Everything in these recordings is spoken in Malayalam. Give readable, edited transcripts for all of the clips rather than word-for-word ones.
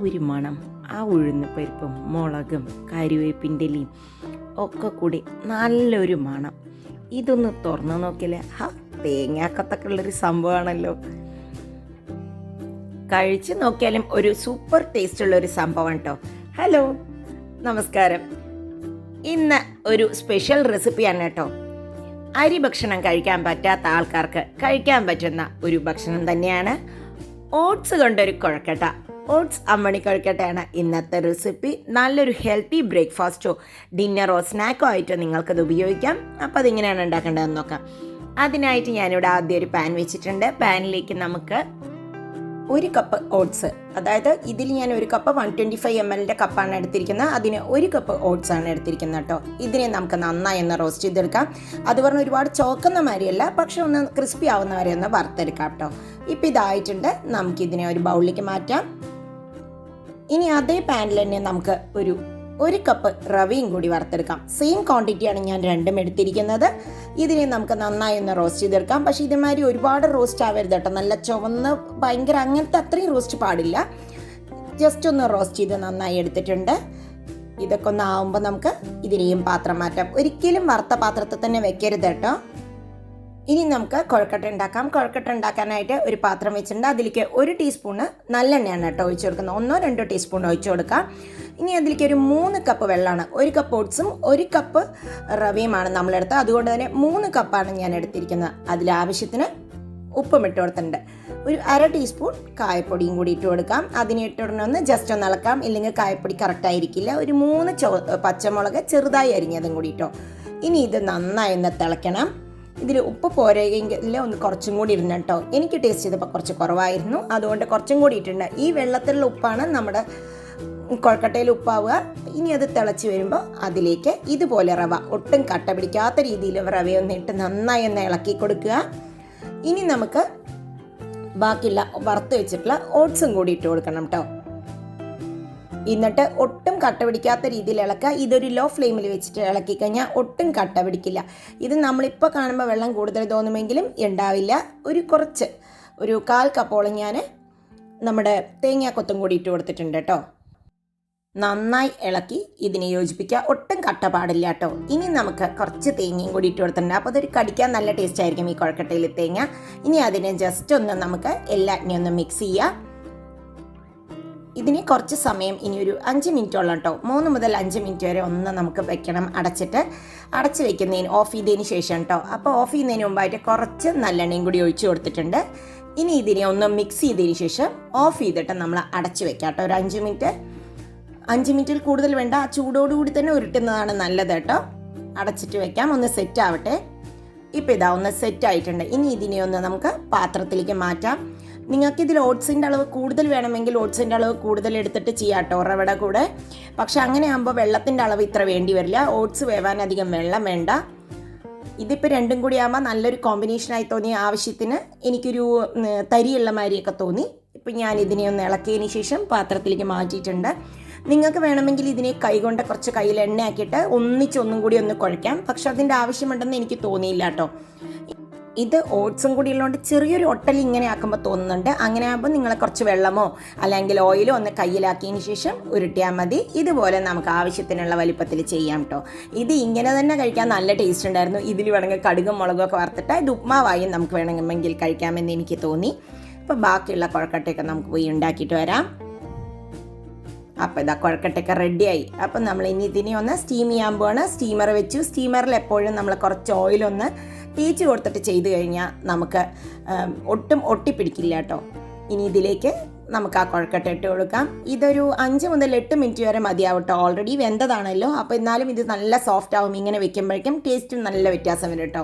ഒരു മണം, ആ ഉഴുന്ന് പരിപ്പും മുളകും കറിവേപ്പിൻ്റെ ഇലയും ഒക്കെ കൂടി നല്ലൊരു മണം. ഇതൊന്ന് തുറന്നു നോക്കിയാലേ തേങ്ങാക്കത്തൊക്കെ ഉള്ളൊരു സംഭവമാണല്ലോ. കഴിച്ച് നോക്കിയാലും ഒരു സൂപ്പർ ടേസ്റ്റ് ഉള്ളൊരു സംഭവം കേട്ടോ. ഹലോ, നമസ്കാരം. ഇന്ന് ഒരു സ്പെഷ്യൽ റെസിപ്പിയാണ് കേട്ടോ. അരി ഭക്ഷണം കഴിക്കാൻ പറ്റാത്ത ആൾക്കാർക്ക് കഴിക്കാൻ പറ്റുന്ന ഒരു ഭക്ഷണം തന്നെയാണ് ഓട്സ് കൊണ്ടൊരു കുഴക്കട്ട. ഓട്സ് അമ്മണി കുഴക്കട്ടയാണ് ഇന്നത്തെ റെസിപ്പി. നല്ലൊരു ഹെൽത്തി ബ്രേക്ക്ഫാസ്റ്റോ ഡിന്നറോ സ്നാക്കോ ആയിട്ടോ നിങ്ങൾക്കത് ഉപയോഗിക്കാം. അപ്പോൾ അതിങ്ങനെയാണ് ഉണ്ടാക്കേണ്ടതെന്ന് നോക്കാം. അതിനായിട്ട് ഞാനിവിടെ ആദ്യം ഒരു പാൻ വെച്ചിട്ടുണ്ട്. പാനിലേക്ക് നമുക്ക് 1 കപ്പ് ഓട്സ്, അതായത് ഇതിൽ ഞാൻ 1 കപ്പ് 125 ml കപ്പാണ് എടുത്തിരിക്കുന്നത്. അതിന് 1 കപ്പ് ഓട്സ് ആണ് എടുത്തിരിക്കുന്നത് കേട്ടോ. ഇതിനെ നമുക്ക് നന്നായി ഒന്ന് റോസ്റ്റ് ചെയ്തെടുക്കാം. അത് പറഞ്ഞ് ഒരുപാട് ചോക്കുന്ന മാതിരിയല്ല, പക്ഷെ ഒന്ന് ക്രിസ്പി ആവുന്ന വരെ ഒന്ന് വറുത്തെടുക്കാം കേട്ടോ. ഇപ്പം ഇതായിട്ടുണ്ട്. നമുക്കിതിനെ ഒരു ബൗളിലേക്ക് മാറ്റാം. ഇനി അതേ പാനിൽ തന്നെ നമുക്ക് 1 കപ്പ് റവയും കൂടി വറുത്തെടുക്കാം. സെയിം ക്വാണ്ടിറ്റിയാണ് ഞാൻ രണ്ടും എടുത്തിരിക്കുന്നത്. ഇതിനെ നമുക്ക് നന്നായി ഒന്ന് റോസ്റ്റ് ചെയ്തെടുക്കാം. പക്ഷേ ഇതുമാതിരി ഒരുപാട് റോസ്റ്റ് ആവരുത് കേട്ടോ. നല്ല ചുവന്ന് ഭയങ്കര അങ്ങനത്തെ അത്രയും റോസ്റ്റ് പാടില്ല. ജസ്റ്റ് ഒന്ന് റോസ്റ്റ് ചെയ്ത് നന്നായി എടുത്തിട്ടുണ്ട്. ഇതൊക്കെ ഒന്ന് ആവുമ്പോൾ നമുക്ക് ഇതിനെയും പാത്രം മാറ്റാം. ഒരിക്കലും വറുത്ത പാത്രത്തിൽ തന്നെ വെക്കരുത് കേട്ടോ. ഇനി നമുക്ക് കുഴക്കട്ട ഉണ്ടാക്കാം. കുഴക്കട്ട ഉണ്ടാക്കാനായിട്ട് ഒരു പാത്രം വെച്ചിട്ടുണ്ട്. അതിലേക്ക് 1 ടീസ്പൂണ് നല്ലെണ്ണയാണ് കേട്ടോ ഒഴിച്ചു കൊടുക്കുന്നത്. 1-2 ടീസ്പൂൺ ഒഴിച്ചു കൊടുക്കാം. ഇനി അതിലേക്ക് ഒരു 3 കപ്പ് വെള്ളമാണ്. 1 കപ്പ് ഓട്സും 1 കപ്പ് റവയുമാണ് നമ്മളെടുത്തത്. അതുകൊണ്ട് തന്നെ 3 കപ്പാണ് ഞാൻ എടുത്തിരിക്കുന്നത്. അതിലാവശ്യത്തിന് ഉപ്പും ഇട്ട് കൊടുത്തിട്ടുണ്ട്. ഒരു 1/2 ടീസ്പൂൺ കായപ്പൊടിയും കൂടി ഇട്ട് കൊടുക്കാം. അതിന് ഇട്ടുടനൊന്ന് ജസ്റ്റ് ഒന്ന് ഇളക്കാം, ഇല്ലെങ്കിൽ കായപ്പൊടി കറക്റ്റായിരിക്കില്ല. ഒരു 3 പച്ചമുളക് ചെറുതായി അരിഞ്ഞതും കൂടി ഇട്ടോ. ഇനി ഇത് നന്നായി ഒന്ന് തിളയ്ക്കണം. ഇതിൽ ഉപ്പ് പോരെങ്കിൽ ഒന്ന് കുറച്ചും കൂടി ഇടണം കേട്ടോ. എനിക്ക് ടേസ്റ്റ് ചെയ്തപ്പോൾ കുറച്ച് കുറവായിരുന്നു, അതുകൊണ്ട് കുറച്ചും കൂടി ഇട്ടിട്ടുണ്ട്. ഈ വെള്ളത്തിലുള്ള ഉപ്പാണ് നമ്മുടെ കുഴക്കട്ടയിൽ ഉപ്പാവുക. ഇനി അത് തിളച്ച് വരുമ്പോൾ അതിലേക്ക് ഇതുപോലെ റവ, ഒട്ടും കട്ട പിടിക്കാത്ത രീതിയിൽ റവയൊന്ന് ഇട്ട് നന്നായി ഒന്ന് ഇളക്കി കൊടുക്കുക. ഇനി നമുക്ക് ബാക്കിയുള്ള വറുത്ത് വെച്ചിട്ടുള്ള ഓട്സും കൂടി ഇട്ട് കൊടുക്കണം കേട്ടോ. എന്നിട്ട് ഒട്ടും കട്ട പിടിക്കാത്ത രീതിയിൽ ഇളക്കുക. ഇതൊരു ലോ ഫ്ലെയിമിൽ വെച്ചിട്ട് ഇളക്കി കഴിഞ്ഞാൽ ഒട്ടും കട്ട പിടിക്കില്ല. ഇത് നമ്മളിപ്പോൾ കാണുമ്പോൾ വെള്ളം കൂടുതൽ തോന്നുമെങ്കിലും ഉണ്ടാവില്ല. കുറച്ച് 1/4 കപ്പോളം ഞാൻ നമ്മുടെ തേങ്ങാക്കൊത്തും കൂടി ഇട്ട് കൊടുത്തിട്ടുണ്ട് കേട്ടോ. നന്നായി ഇളക്കി ഇതിനെ യോജിപ്പിക്കുക. ഒട്ടും കട്ട പാടില്ല കേട്ടോ. ഇനി നമുക്ക് കുറച്ച് തേങ്ങയും കൂടി ഇട്ട് കൊടുത്തിട്ടുണ്ട്. അപ്പോൾ അതൊരു കടിക്കാൻ നല്ല ടേസ്റ്റ് ആയിരിക്കും ഈ കുഴക്കട്ടയിൽ തേങ്ങ. ഇനി അതിനെ ജസ്റ്റ് ഒന്ന് നമുക്ക് എല്ലാറ്റിനെയും ഒന്ന് മിക്സ് ചെയ്യാം. ഇതിന് കുറച്ച് സമയം, ഇനി ഒരു 5 മിനിറ്റോളം കേട്ടോ, 3 മുതൽ 5 മിനിറ്റ് വരെ ഒന്ന് നമുക്ക് വെക്കണം അടച്ച് വെക്കുന്നതിന് ഓഫ് ചെയ്തതിന് ശേഷം കേട്ടോ. അപ്പോൾ ഓഫ് ചെയ്യുന്നതിന് മുമ്പായിട്ട് കുറച്ച് നല്ലെണ്ണയും കൂടി ഒഴിച്ചു കൊടുത്തിട്ടുണ്ട്. ഇനി ഇതിനെ ഒന്ന് മിക്സ് ചെയ്തതിന് ശേഷം ഓഫ് ചെയ്തിട്ട് നമ്മൾ അടച്ച് വെക്കാം കേട്ടോ. ഒരു 5 മിനിറ്റ്, 5 മിനിറ്റിൽ കൂടുതൽ വേണ്ട. ആ ചൂടോടുകൂടി തന്നെ ഉരുട്ടുന്നതാണ് നല്ലത് കേട്ടോ. അടച്ചിട്ട് വെക്കാം, ഒന്ന് സെറ്റ് ആവട്ടെ. ഇപ്പോൾ ഇതാ ഒന്ന് സെറ്റ് ആയിട്ടുണ്ട്. ഇനി ഇതിനെ ഒന്ന് നമുക്ക് പാത്രത്തിലേക്ക് മാറ്റാം. നിങ്ങൾക്കിതിൽ ഓട്സിൻ്റെ അളവ് കൂടുതൽ വേണമെങ്കിൽ ഓട്സിൻ്റെ അളവ് കൂടുതൽ എടുത്തിട്ട് ചെയ്യാം കേട്ടോ, റവയുടെ കൂടെ. പക്ഷെ അങ്ങനെ ആകുമ്പോൾ വെള്ളത്തിൻ്റെ അളവ് ഇത്ര വേണ്ടി വരില്ല. ഓട്സ് വേവാൻ അധികം വെള്ളം വേണ്ട. ഇതിപ്പോൾ രണ്ടും കൂടി ആകുമ്പോൾ നല്ലൊരു കോമ്പിനേഷനായി തോന്നി. ആവശ്യത്തിന് എനിക്കൊരു തരിയുള്ള മാതിരിയൊക്കെ തോന്നി. ഇപ്പം ഞാൻ ഇതിനെ ഒന്ന് ഇളക്കിയതിന് ശേഷം പാത്രത്തിലേക്ക് മാറ്റിയിട്ടുണ്ട്. നിങ്ങൾക്ക് വേണമെങ്കിൽ ഇതിനെ കൈകൊണ്ട് കുറച്ച് കയ്യിൽ എണ്ണയാക്കിയിട്ട് ഒന്നും കൂടി ഒന്ന് കുഴയ്ക്കാം. പക്ഷെ അതിൻ്റെ ആവശ്യമുണ്ടെന്ന് എനിക്ക് തോന്നിയില്ല കേട്ടോ. ഇത് ഓട്സും കൂടി ഉള്ളതുകൊണ്ട് ചെറിയൊരു ഒട്ടൽ ഇങ്ങനെ ആക്കുമ്പോൾ തോന്നുന്നുണ്ട്. അങ്ങനെ ആകുമ്പോൾ നിങ്ങൾ കുറച്ച് വെള്ളമോ അല്ലെങ്കിൽ ഓയിലോ ഒന്ന് കയ്യിലാക്കിയതിന് ശേഷം ഉരുട്ടിയാൽ മതി. ഇതുപോലെ നമുക്ക് ആവശ്യത്തിനുള്ള വലിപ്പത്തിൽ ചെയ്യാം കേട്ടോ. ഇത് ഇങ്ങനെ തന്നെ കഴിക്കാൻ നല്ല ടേസ്റ്റ് ഉണ്ടായിരുന്നു. ഇതിൽ വേണമെങ്കിൽ കടുകും മുളകും ഒക്കെ വറുത്തിട്ട് ഇത് ഉപ്മാവായും നമുക്ക് വേണമെങ്കിൽ കഴിക്കാമെന്ന് എനിക്ക് തോന്നി. അപ്പോൾ ബാക്കിയുള്ള കുഴക്കട്ടയൊക്കെ നമുക്ക് പോയി ഉണ്ടാക്കിയിട്ട് വരാം. അപ്പോൾ ഇതാ കുഴക്കട്ടയൊക്കെ റെഡിയായി. അപ്പം നമ്മൾ ഇനി ഇതിനെ ഒന്ന് സ്റ്റീം ചെയ്യാൻ പോവാണ്. സ്റ്റീമർ വെച്ചു. സ്റ്റീമറിൽ എപ്പോഴും നമ്മൾ കുറച്ച് ഓയിലൊന്ന് തേച്ച് കൊടുത്തിട്ട് ചെയ്ത് കഴിഞ്ഞാൽ നമുക്ക് ഒട്ടും ഒട്ടിപ്പിടിക്കില്ല കേട്ടോ. ഇനി ഇതിലേക്ക് നമുക്ക് ആ കുഴക്കട്ട ഇട്ട് കൊടുക്കാം. ഇതൊരു 5 മുതൽ 8 മിനിറ്റ് വരെ മതിയാവും കേട്ടോ. ഓൾറെഡി വെന്തതാണല്ലോ. അപ്പോൾ എന്നാലും ഇത് നല്ല സോഫ്റ്റ് ആവും. ഇങ്ങനെ വെക്കുമ്പോഴേക്കും ടേസ്റ്റും നല്ല വ്യത്യാസം വരും കേട്ടോ.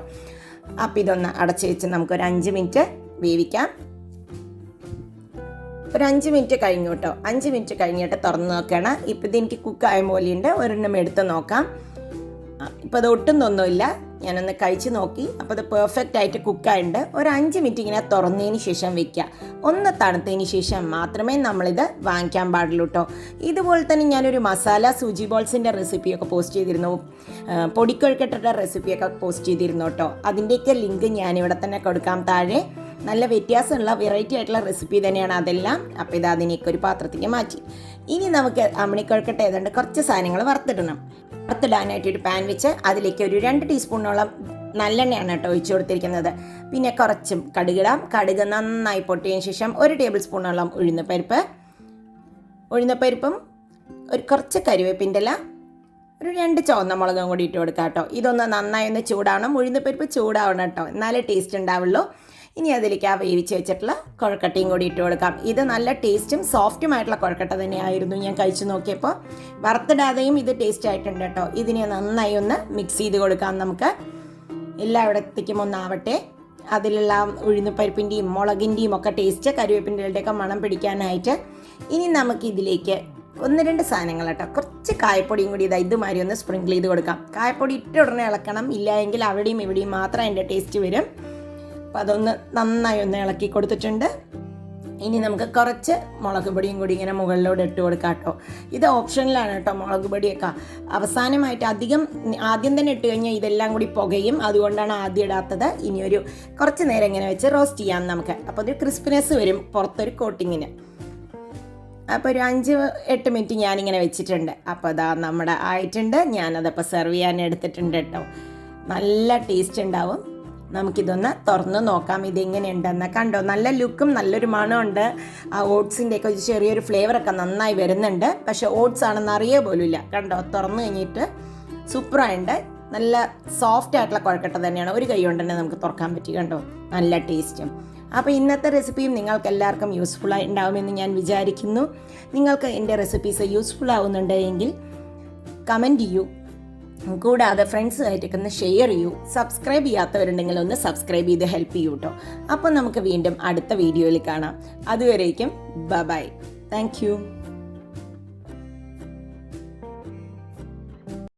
അപ്പോൾ ഇതൊന്ന് അടച്ച് വെച്ച് നമുക്കൊരു 5 മിനിറ്റ് വേവിക്കാം. ഒരു 5 മിനിറ്റ് കഴിഞ്ഞു കേട്ടോ. 5 മിനിറ്റ് കഴിഞ്ഞിട്ട് തുറന്ന് നോക്കണം. ഇപ്പോൾ ഇത് എനിക്ക് കുക്കായ പോലെയുണ്ട്. ഒരെണ്ണം എടുത്ത് നോക്കാം. ഇപ്പോൾ അത് ഒട്ടും തോന്നുമില്ല. ഞാനൊന്ന് കഴിച്ച് നോക്കി. അപ്പോൾ അത് പെർഫെക്റ്റ് ആയിട്ട് കുക്കായിട്ടുണ്ട്. ഒരു 5 മിനിറ്റ് ഇങ്ങനെ തുറന്നതിന് ശേഷം വെക്കുക. ഒന്ന് തണുത്തതിന് ശേഷം മാത്രമേ നമ്മളിത് വാങ്ങിക്കാൻ പാടുള്ളൂ കേട്ടോ. ഇതുപോലെ തന്നെ ഞാനൊരു മസാല സൂചി ബോൾസിൻ്റെ റെസിപ്പിയൊക്കെ പോസ്റ്റ് ചെയ്തിരുന്നു. പൊടിക്കൊഴുക്കട്ടയുടെ റെസിപ്പിയൊക്കെ പോസ്റ്റ് ചെയ്തിരുന്നു കേട്ടോ. അതിൻ്റെയൊക്കെ ലിങ്ക് ഞാനിവിടെ തന്നെ കൊടുക്കാം താഴെ. നല്ല വ്യത്യാസമുള്ള വെറൈറ്റി ആയിട്ടുള്ള റെസിപ്പി തന്നെയാണ് അതെല്ലാം. അപ്പോൾ ഇത് അതിനേക്ക് ഒരു പാത്രത്തേക്ക് മാറ്റി. ഇനി നമുക്ക് അമ്മിണി കൊഴുക്കട്ട ഏതാണ്ട് കുറച്ച് സാധനങ്ങൾ വറുത്തിടണം. വറുത്തിടാനായിട്ട് ഒരു പാൻ വെച്ച് അതിലേക്ക് ഒരു 2 ടീസ്പൂണോളം നല്ലെണ്ണയാണ് കേട്ടോ ഒഴിച്ചു കൊടുത്തിരിക്കുന്നത്. പിന്നെ കുറച്ചും കടുകിടാം. കടുക് നന്നായി പൊട്ടിയതിന് ശേഷം 1 ടേബിൾ സ്പൂണോളം ഉഴുന്നപ്പരിപ്പും ഒരു കുറച്ച് കരിവേപ്പിൻ്റെ ഇല, ഒരു 2 ചുവന്ന മുളകും കൂടി ഇട്ട് കൊടുക്കാം കേട്ടോ. ഇതൊന്ന് നന്നായി ഒന്ന് ചൂടാവണം. ഉഴുന്നപ്പരിപ്പ് ചൂടാവണം കേട്ടോ, എന്നാലേ ടേസ്റ്റ് ഉണ്ടാവുള്ളൂ. ഇനി അതിലേക്ക് ആ വേവിച്ച് വെച്ചിട്ടുള്ള കൊഴക്കട്ടയും കൂടി ഇട്ട് കൊടുക്കാം. ഇത് നല്ല ടേസ്റ്റും സോഫ്റ്റുമായിട്ടുള്ള കൊഴക്കട്ട തന്നെയായിരുന്നു ഞാൻ കഴിച്ചു നോക്കിയപ്പോൾ. വറുത്തിടാതെയും ഇത് ടേസ്റ്റ് ആയിട്ടുണ്ട് കേട്ടോ. ഇതിനെ നന്നായി ഒന്ന് മിക്സ് ചെയ്ത് കൊടുക്കാം നമുക്ക്. എല്ലായിടത്തേക്കും ഒന്നാവട്ടെ. അതിലുള്ള ഉഴുന്നുപരിപ്പിൻ്റെയും മുളകിൻ്റെയും ഒക്കെ ടേസ്റ്റ്, കരിവേപ്പിൻ്റെ ഇലയുടെയൊക്കെ മണം പിടിക്കാനായിട്ട്. ഇനി നമുക്കിതിലേക്ക് 1-2 സാധനങ്ങൾ കേട്ടോ. കുറച്ച് കായപ്പൊടിയും കൂടി ഇതുമാതിരി ഒന്ന് സ്പ്രിങ്കിൾ ചെയ്ത് കൊടുക്കാം. കായപ്പൊടി ഇട്ട ഉടനെ ഇളക്കണം, ഇല്ല എങ്കിൽ അവിടെയും ഇവിടെയും മാത്രം അതിൻ്റെ ടേസ്റ്റ് വരും. അപ്പോൾ അതൊന്ന് നന്നായി ഒന്ന് ഇളക്കി കൊടുത്തിട്ടുണ്ട്. ഇനി നമുക്ക് കുറച്ച് മുളക് പൊടിയും കൂടി ഇങ്ങനെ മുകളിലോട്ട് ഇട്ട് കൊടുക്കാം കേട്ടോ. ഇത് ഓപ്ഷനിലാണ് കേട്ടോ മുളക് പൊടിയൊക്കെ. അവസാനമായിട്ട് ആദ്യം തന്നെ ഇട്ട് കഴിഞ്ഞാൽ ഇതെല്ലാം കൂടി പുകയും, അതുകൊണ്ടാണ് ആദ്യം ഇടാത്തത്. ഇനി ഒരു കുറച്ച് നേരം ഇങ്ങനെ വെച്ച് റോസ്റ്റ് ചെയ്യാം നമുക്ക്. അപ്പോൾ ഒരു ക്രിസ്പിനെസ് വരും പുറത്തൊരു കോട്ടിങ്ങിന്. അപ്പോൾ ഒരു 5-8 മിനിറ്റ് ഞാനിങ്ങനെ വെച്ചിട്ടുണ്ട്. അപ്പോൾ അതാ നമ്മുടെ ആയിട്ടുണ്ട്. ഞാനതപ്പോൾ സെർവ് ചെയ്യാൻ എടുത്തിട്ടുണ്ട് കേട്ടോ. നല്ല ടേസ്റ്റ് ഉണ്ടാവും. നമുക്കിതൊന്ന് തുറന്ന് നോക്കാം ഇതെങ്ങനെയുണ്ടെന്ന്. കണ്ടോ, നല്ല ലുക്കും നല്ലൊരു മണമുണ്ട്. ആ ഓട്സിൻ്റെയൊക്കെ ഒരു ചെറിയൊരു ഫ്ലേവറൊക്കെ നന്നായി വരുന്നുണ്ട്. പക്ഷേ ഓട്സ് ആണെന്ന് അറിയുക പോലുമില്ല. കണ്ടോ, തുറന്ന് കഴിഞ്ഞിട്ട് സൂപ്പറായിട്ടുണ്ട്. നല്ല സോഫ്റ്റ് ആയിട്ടുള്ള കുഴക്കട്ട തന്നെയാണ്. ഒരു കൈ കൊണ്ട് തന്നെ നമുക്ക് തുറക്കാൻ പറ്റി. കണ്ടോ, നല്ല ടേസ്റ്റും. അപ്പോൾ ഇന്നത്തെ റെസിപ്പിയും നിങ്ങൾക്ക് എല്ലാവർക്കും യൂസ്ഫുള്ളായി ഉണ്ടാവുമെന്ന് ഞാൻ വിചാരിക്കുന്നു. നിങ്ങൾക്ക് എൻ്റെ റെസിപ്പീസ് യൂസ്ഫുൾ ആവുന്നുണ്ട് എങ്കിൽ കമൻറ്റ് ചെയ്യൂ. കൂടാതെ ഫ്രണ്ട്സുമായിട്ടൊക്കെ ഒന്ന് ഷെയർ ചെയ്യൂ. സബ്സ്ക്രൈബ് ചെയ്യാത്തവരുണ്ടെങ്കിൽ ഒന്ന് സബ്സ്ക്രൈബ് ചെയ്ത് ഹെൽപ്പ് ചെയ്യൂ കേട്ടോ. അപ്പോൾ നമുക്ക് വീണ്ടും അടുത്ത വീഡിയോയിൽ കാണാം. അതുവരേക്കും ബൈ. Thank you.